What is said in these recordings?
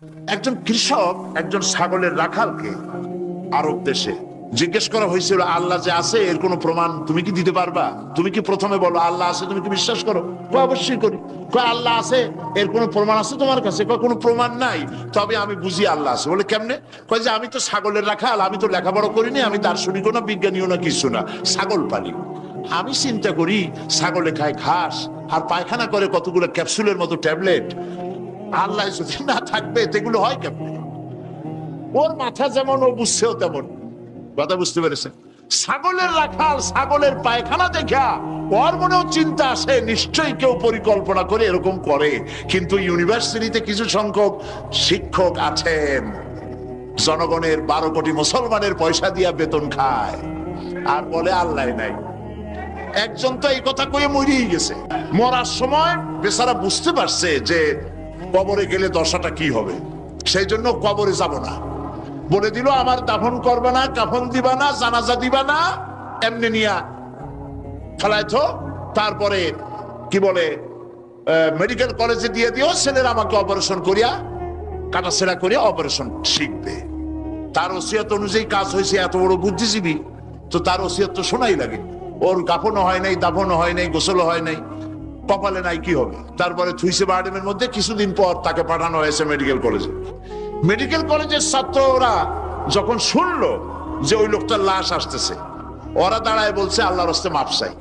একজন কৃষক একজন ছাগলের রাখালকে আরব দেশে জিজ্ঞেস করা হয়েছিল, আল্লাহ যে আছে এর কোনো প্রমাণ তুমি কি দিতে পারবা? তুমি কি প্রথমে বলো আল্লাহ আছে, তুমি কি বিশ্বাস করো? অবশ্যই করি। আল্লাহ আছে এর কোনো প্রমাণ আছে তোমার কাছে? কোনো প্রমাণ নাই, তবে আমি বুঝি আল্লাহ আছে। বলে কেমনে? কয় যে আমি তো ছাগলের রাখাল, আমি তো লেখাপড়া করিনি, আমি দার্শনিকও না বিজ্ঞানীও না কিছু না, ছাগল পালি। আমি চিন্তা করি ছাগলে খায় ঘাস আর পায়খানা করে কতগুলো ক্যাপসুলের মতো ট্যাবলেট, আল্লাহ যদি না থাকবে এগুলো হয় কেমনে? ওর মাথা যেমন ও বুঝছেও তেমন। কথা বুঝতে পেরেছেন? ছাগলের রাখাল ছাগলের পায়খানা দেখা ওর মনেও চিন্তা আসে, নিশ্চয়ই কেউ পরিকল্পনা করে এরকম করে। কিন্তু ইউনিভার্সিটিতে কিছু সংখ্যক শিক্ষক আছেন জনগণের 12 কোটি মুসলমানের পয়সা দিয়া বেতন খায় আর বলে আল্লাহ নাই। একজন তো এই কথা কয়ে মরিয়ে গেছে। মরার সময় বেচারা বুঝতে পারছে যে কবরে গেলে দশাটা কি হবে, সেই জন্য কবরে যাব না। বলে দিল আমার দাফন করবে না, কাফন দিবা না, জানাজা দিবা না, এমনি নিয়া ফেলাইতো। তারপরে কি বলে মেডিকেল কলেজে দিয়ে দিও, ছেলেরা আমাকে অপারেশন করিয়া কাটাছেড়া করিয়া অপারেশন শিখবে। তার ওসিয়ত অনুযায়ী কাজ হয়েছে, এত বড় বুদ্ধিজীবী, তো তার ওসিয়ত তো শোনাই লাগে। ওর কাফনও হয় নাই, দাফনও হয় নাই, গোসলও হয় নাই, কপালে নাই, কি হবে? তারপরে থুইছে বার্ডেমের মধ্যে। কিছুদিন পর তাকে পাঠানো হয়েছে মেডিকেল কলেজে। মেডিকেল কলেজের ছাত্ররা যখন শুনলো যে ওই লোকটার লাশ আসতেছে, ওরা দাঁড়ায় বলছে আল্লাহর রাস্তায় মাপ চাই,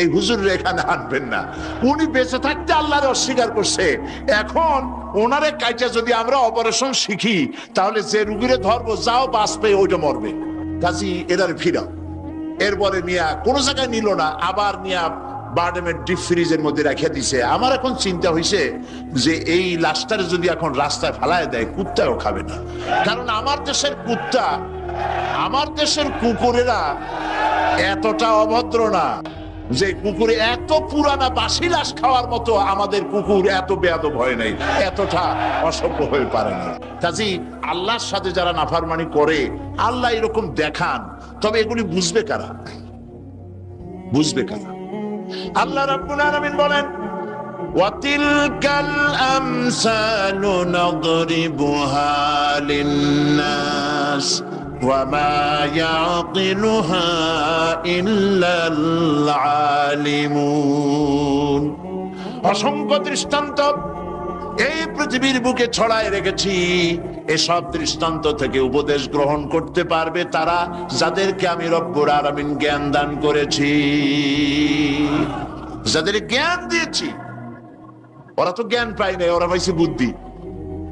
এই হুজুর এখানে আনবেন না। উনি বেঁচে থাকতে আল্লাহরে অস্বীকার করছে, এখন ওনারে কাইটা যদি আমরা অপারেশন শিখি তাহলে যে রুগীরে ধরবো যাও বাঁচবে ওইটা মরবে, কাজী এদারে ফিরাও। এরপরে নিয়া কোনো জায়গায় নিল না, আবার নিয়া বার্ডেমের ডিপ ফ্রিজের মধ্যে রেখে দিছে। আমার এখন চিন্তা হয়েছে যে এই লাশটারে যদি এখন রাস্তায় ফেলায় দেয় কুত্তাও খাবে না। কারণ আমার দেশের কুত্তা, আমার দেশের কুকুরেরা এতটা অভদ্র না যে কুকুরে এত পুরানা বাসি লাশ খাওয়ার মতো আমাদের কুকুর এত বেয়াদব হয় নাই, এতটা অসভ্য হয়ে পারে না। কাজী আল্লাহর সাথে যারা নাফরমানি করে আল্লাহ এরকম দেখান, তবে এগুলি বুঝবে কারা? বুঝবে কারা? আল্লাহ রাব্বুল আলামিন বলেন ওয়াতিলকাল আমসালু নাদরিবুহা লিন্নাস ওয়ামা ইয়াকিলুহা ইল্লাল আলিমুন। অসংখ্য দৃষ্টান্ত এই পৃথিবীর বুকে ছড়ায় রেখেছি। এসব দৃষ্টান্ত থেকে উপদেশ গ্রহণ করতে পারবে তারা যাদেরকে আমি রব্বুল আলামিন জ্ঞান দান করেছি, যাদের জ্ঞান দিয়েছি। ওরা তো জ্ঞান পায় নাই, ওরা পাইছে বুদ্ধি।